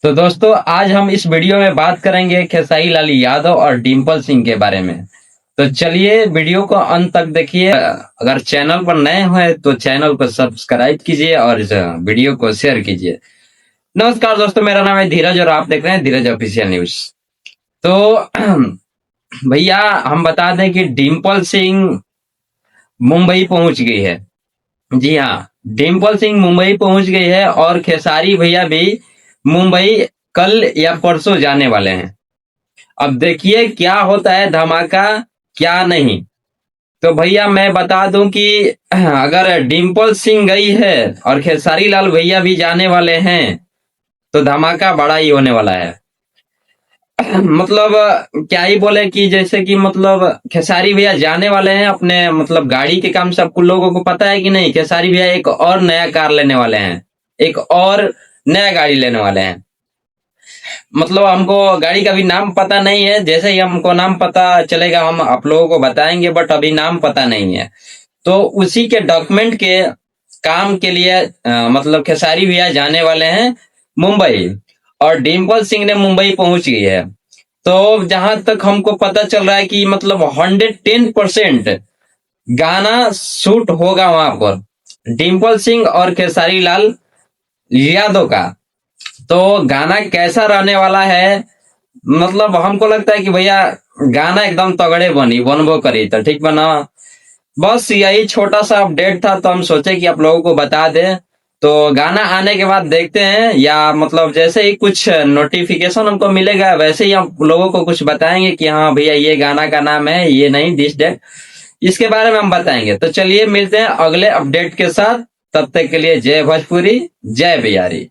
तो दोस्तों आज हम इस वीडियो में बात करेंगे खेसारी लाल यादव और डिम्पल सिंह के बारे में। तो चलिए वीडियो को अंत तक देखिए। अगर चैनल पर नए हैं तो चैनल को सब्सक्राइब कीजिए और इस वीडियो को शेयर कीजिए। नमस्कार दोस्तों, मेरा नाम है धीरज और आप देख रहे हैं धीरज ऑफिशियल न्यूज। तो भैया हम बता दें कि डिम्पल सिंह मुंबई पहुंच गई है। जी हाँ, डिम्पल सिंह मुंबई पहुंच गई है और खेसारी भैया भी मुंबई कल या परसों जाने वाले हैं। अब देखिए क्या होता है धमाका, क्या नहीं। तो भैया मैं बता दूं कि अगर डिम्पल सिंह गई है और खेसारी लाल भैया भी जाने वाले हैं तो धमाका बड़ा ही होने वाला है। मतलब क्या ही बोले कि जैसे कि मतलब खेसारी भैया जाने वाले हैं अपने मतलब गाड़ी के काम। सबको लोगों को पता है कि नहीं, खेसारी भैया एक और नया कार लेने वाले हैं, एक और नया गाड़ी लेने वाले हैं। मतलब हमको गाड़ी का भी नाम पता नहीं है, जैसे ही हमको नाम पता चलेगा हम आप लोगों को बताएंगे, बट अभी नाम पता नहीं है। तो उसी के डॉक्यूमेंट के काम के लिए मतलब खेसारी भैया जाने वाले हैं मुंबई और डिम्पल सिंह ने मुंबई पहुंच गई है। तो जहां तक हमको पता चल रहा है कि मतलब 110% गाना शूट होगा वहां पर डिम्पल सिंह और खेसारी लाल यादव का। तो गाना कैसा रहने वाला है, मतलब हमको लगता है कि भैया गाना एकदम तगड़े बनबो करी तो ठीक बना। बस यही छोटा सा अपडेट था, तो हम सोचे कि आप लोगों को बता दें। तो गाना आने के बाद देखते हैं, या मतलब जैसे ही कुछ नोटिफिकेशन हमको मिलेगा वैसे ही हम लोगों को कुछ बताएंगे कि हाँ भैया ये गाना का नाम है, ये नहीं दिस डेट, इसके बारे में हम बताएंगे। तो चलिए मिलते हैं अगले अपडेट के साथ, तब तक के लिए जय भोजपुरी, जय बिहारी।